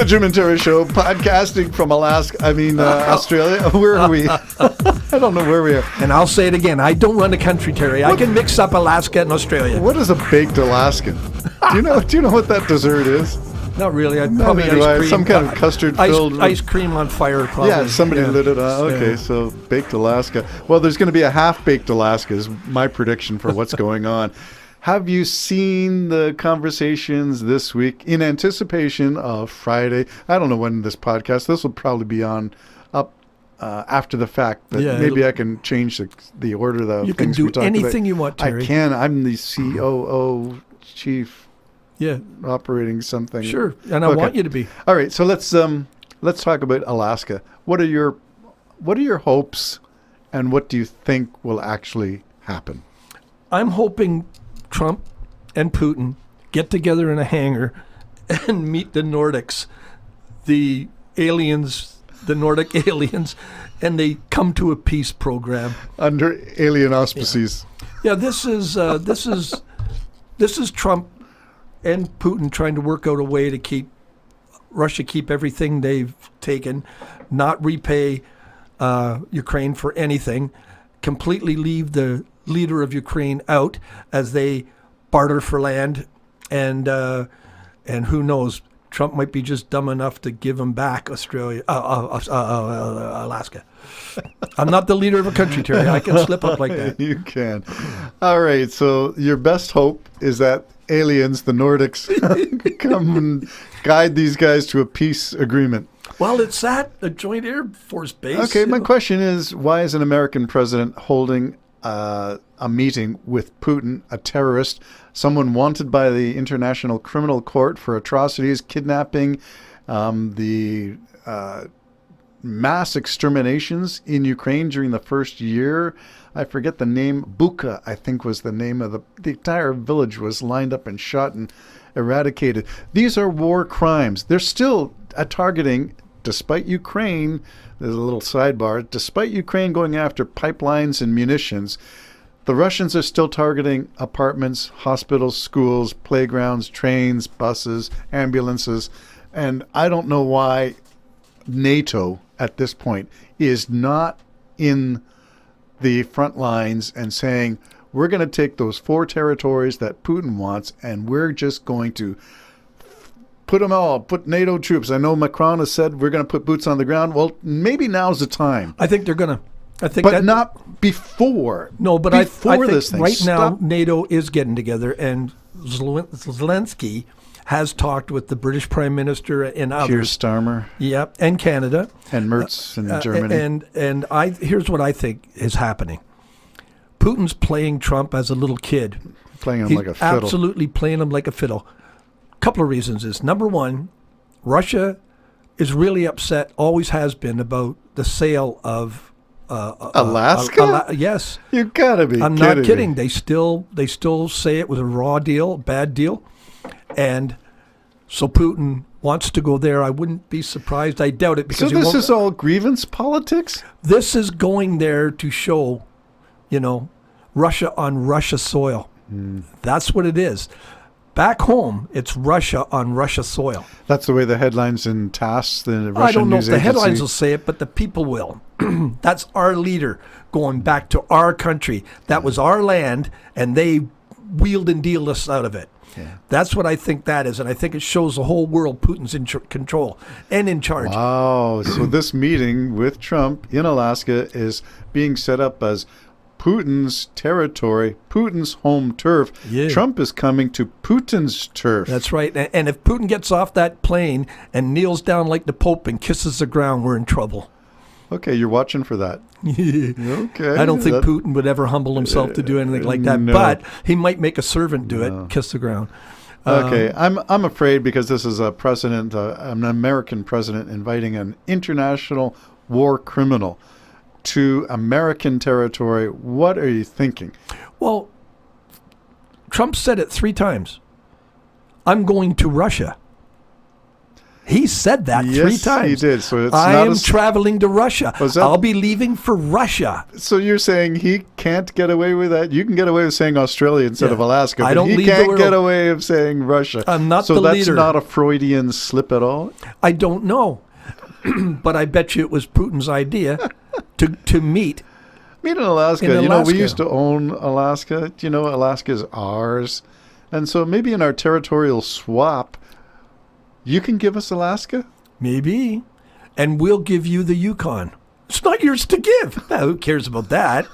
The Jim and Terry Show, podcasting from Australia. Where are we? I don't know where we are. And I'll say it again. I don't run the country, Terry. I can mix up Alaska and Australia. What is a baked Alaskan? Do you know what that dessert is? Not really. Probably ice cream. Some kind of custard filled. Ice cream on fire, probably. Yeah, somebody lit it on. Okay, so baked Alaska. Well, there's going to be a half-baked Alaska is my prediction for what's going on. Have you seen the conversations this week in anticipation of Friday? I don't know when this will probably be up after the fact. But maybe I can change the order of you things can we do talk anything about. you want, Terry. I can. I'm the COO, chief. Yeah, operating something. Sure, and I want you to be. All right, so let's talk about Alaska. What are your hopes, and what do you think will actually happen? I'm hoping Trump and Putin get together in a hangar and meet the Nordics, the aliens, the Nordic aliens, and they come to a peace program under alien auspices. Yeah, this is Trump and Putin trying to work out a way to keep Russia keep everything they've taken, not repay Ukraine for anything, completely leave the leader of Ukraine out as they barter for land, and who knows, Trump might be just dumb enough to give him back Alaska. I'm not the leader of a country, Terry. I can slip up like that. You can. All right. So your best hope is that aliens, the Nordics, come and guide these guys to a peace agreement. Well, it's at a joint Air Force base. Okay. My question is, why is an American president holding a meeting with Putin, a terrorist, someone wanted by the International Criminal Court for atrocities, kidnapping, the mass exterminations in Ukraine during the first year? I forget the name. Bucha, I think, was the name of the entire village was lined up and shot and eradicated. These are war crimes. They're still targeting, despite Ukraine, there's a little sidebar, despite Ukraine going after pipelines and munitions, the Russians are still targeting apartments, hospitals, schools, playgrounds, trains, buses, ambulances. And I don't know why NATO at this point is not in the front lines and saying, we're going to take those 4 territories that Putin wants, and we're just going to put NATO troops. I know Macron has said we're going to put boots on the ground. Well, maybe now's the time. I think they're going to. But not before. No, but before I think this thing. Now NATO is getting together, and Zelensky has talked with the British Prime Minister and others. Keir Starmer. Yep, and Canada. And Merz in Germany. And here's what I think is happening. Putin's playing Trump as a little kid. Playing him like a fiddle. Absolutely playing him like a fiddle. Couple of reasons is, number one, Russia is really upset, always has been, about the sale of Alaska? Yes. You gotta be I'm kidding not kidding. me. They still say it was a raw deal, bad deal. And so Putin wants to go there. I wouldn't be surprised. I doubt it. Because so this is all grievance politics? This is going there to show, Russia on Russia soil. That's what it is. Back home, it's Russia on Russia soil. That's the way the headlines in TASS, the Russian news agency. I don't know if the headlines will say it, but the people will. That's our leader going back to our country. That was our land, and they wheeled and dealed us out of it. Yeah. That's what I think that is, and I think it shows the whole world Putin's in control and in charge. Wow. So this meeting with Trump in Alaska is being set up as Putin's territory, Putin's home turf. Yeah. Trump is coming to Putin's turf. That's right. And if Putin gets off that plane and kneels down like the Pope and kisses the ground, we're in trouble. Okay, you're watching for that. Okay. I don't think Putin would ever humble himself to do anything like that, no. But he might make a servant do it, kiss the ground. Okay, I'm afraid because this is a president, an American president, inviting an international war criminal to American territory. What are you thinking? Well, Trump said it 3 times. I'm going to Russia. He said that Yes, 3 times. he did. So it's I not am a- traveling to Russia. Was that- I'll be leaving for Russia. So you're saying he can't get away with that? You can get away with saying Australia instead Yeah. of Alaska, I but don't he lead the can't world. get away of saying Russia. I'm not so the that's leader. not a Freudian slip at all? I don't know. But I bet you it was Putin's idea to meet. Meet in Alaska. In You know, Alaska. we used to own Alaska. You know, Alaska's ours. And so maybe in our territorial swap, you can give us Alaska? Maybe. And we'll give you the Yukon. It's not yours to give. Now, who cares about that?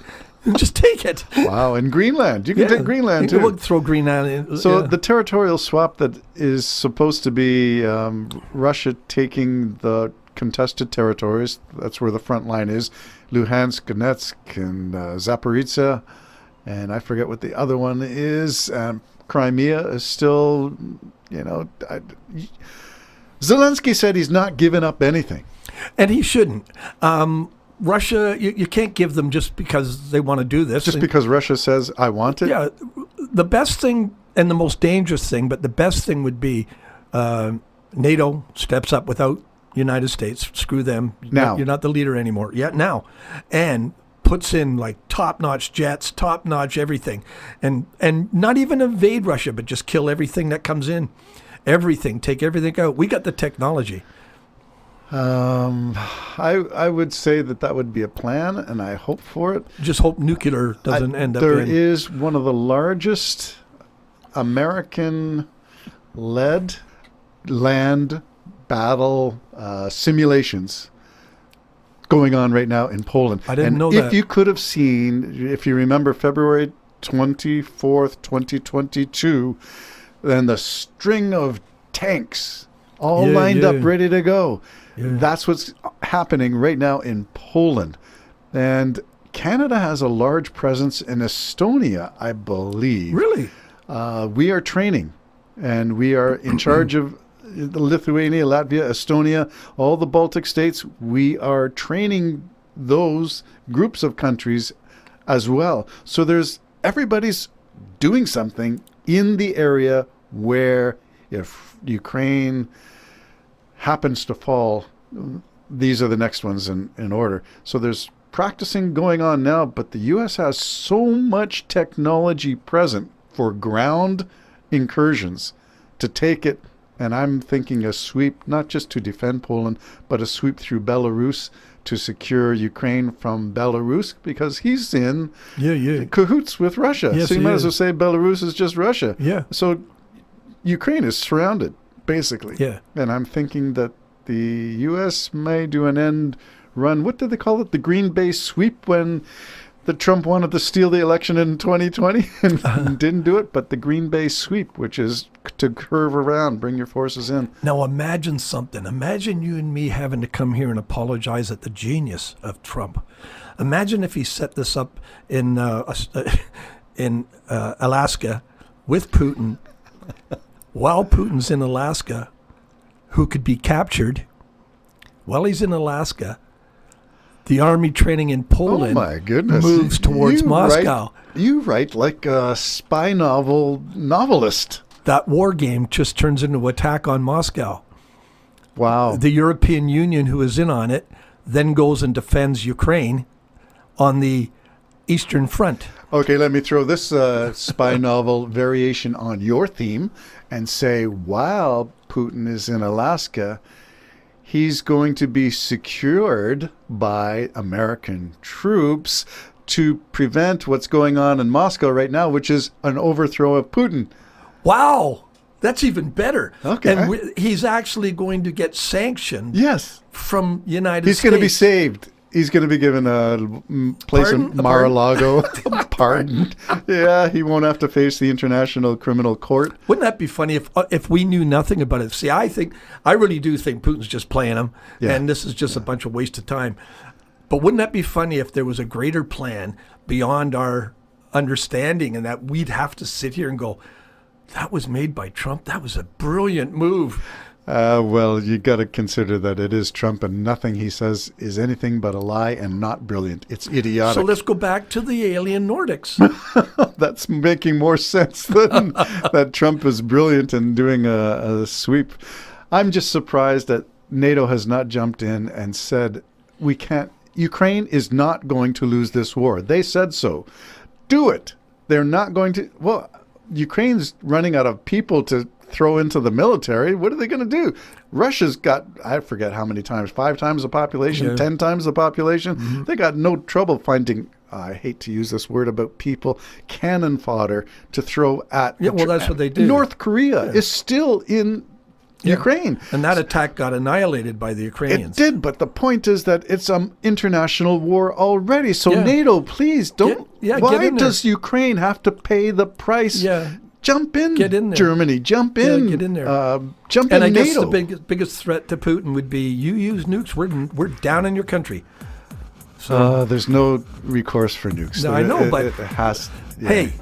Just take it. Wow, and Greenland. You can take Greenland We'll too. throw Greenland in. So yeah. the territorial swap that is supposed to be Russia taking the contested territories, that's where the front line is, Luhansk, Donetsk, and Zaporizhia, and I forget what the other one is. Crimea is still, you know... Zelensky said he's not giving up anything. And he shouldn't. Russia, you can't give them just because they want to do this. Just because Russia says, I want it? Yeah, the best thing and the most dangerous thing, but the best thing would be NATO steps up without United States. Screw them. Now. You're not the leader anymore. Yeah, now. And puts in like top-notch jets, top-notch everything. And not even invade Russia, but just kill everything that comes in. Everything. Take everything out. We got the technology. I would say that would be a plan, and I hope for it. Just hope nuclear doesn't end up There in... is one of the largest American-led land battle simulations going on right now in Poland. I didn't know if that. you could have seen, if you remember February 24th, 2022, then the string of tanks all lined up, ready to go. Yeah. That's what's happening right now in Poland. And Canada has a large presence in Estonia, I believe. Really? We are training, and we are in charge of Lithuania, Latvia, Estonia, all the Baltic states. We are training those groups of countries as well. So everybody's doing something in the area where if Ukraine happens to fall, these are the next ones in order. So there's practicing going on now, but the U.S. has so much technology present for ground incursions to take it, and I'm thinking a sweep, not just to defend Poland, but a sweep through Belarus to secure Ukraine from Belarus, because he's in cahoots with Russia. Yes, so you he might as well is. say Belarus is just Russia. Yeah. So Ukraine is surrounded, basically. Yeah. And I'm thinking that the U.S. may do an end run. What did they call it? The Green Bay sweep, when the Trump wanted to steal the election in 2020 and didn't do it. But the Green Bay sweep, which is to curve around, bring your forces in. Now imagine something. Imagine you and me having to come here and apologize at the genius of Trump. Imagine if he set this up in Alaska with Putin, while Putin's in Alaska, who could be captured while he's in Alaska. The army training in Poland my goodness. moves towards You Moscow. You write like a spy novelist. That war game just turns into attack on Moscow. Wow. The European Union, who is in on it, then goes and defends Ukraine on the Eastern Front. Okay, let me throw this spy novel variation on your theme and say, while Putin is in Alaska, he's going to be secured by American troops to prevent what's going on in Moscow right now, which is an overthrow of Putin. Wow, that's even better. Okay. And he's actually going to get sanctioned Yes. from United He's States. going to be saved. He's going to be given a place Pardon? in Mar-a-Lago. Pardon. Yeah, he won't have to face the International Criminal Court. Wouldn't that be funny if we knew nothing about it? See, I really do think Putin's just playing him, and this is just a bunch of waste of time. But wouldn't that be funny if there was a greater plan beyond our understanding, and that we'd have to sit here and go, that was made by Trump? That was a brilliant move. Well, you got to consider that it is Trump, and nothing he says is anything but a lie and not brilliant. It's idiotic. So let's go back to the alien Nordics. That's making more sense than that Trump is brilliant and doing a sweep. I'm just surprised that NATO has not jumped in and said, we can't, Ukraine is not going to lose this war. They said so. Do it. They're not going to, well, Ukraine's running out of people to throw into the military. What are they going to do? Russia's got, I forget how many times, 5 times the population, 10 times the population. They got no trouble finding, I hate to use this word about people, cannon fodder to throw at. Yeah, well, that's what they did. North Korea is still in Ukraine. And that attack got annihilated by the Ukrainians. It did, but the point is that it's an international war already. So NATO, please don't. Why does Ukraine have to pay the price? Jump in, get in there. Germany. Jump in. Get in there. Jump and in I NATO. guess the biggest threat to Putin would be you use nukes, we're down in your country. So there's no recourse for nukes. No, I know, but it has. Hey,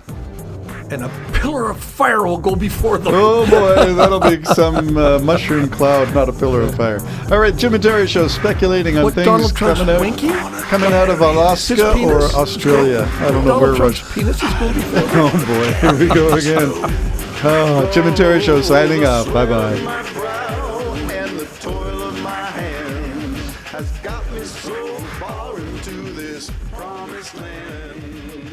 and a pillar of fire will go before them. Oh boy, that'll be some mushroom cloud, not a pillar of fire. All right, Jim and Terry Show, speculating on things Donald Trump's coming out of Alaska or Australia. I don't know where Russia. Penis is going before them. Oh boy, here we go again. Oh, Jim and Terry Show signing off. Bye bye. And the toil of my hands has got me so far into this promised land.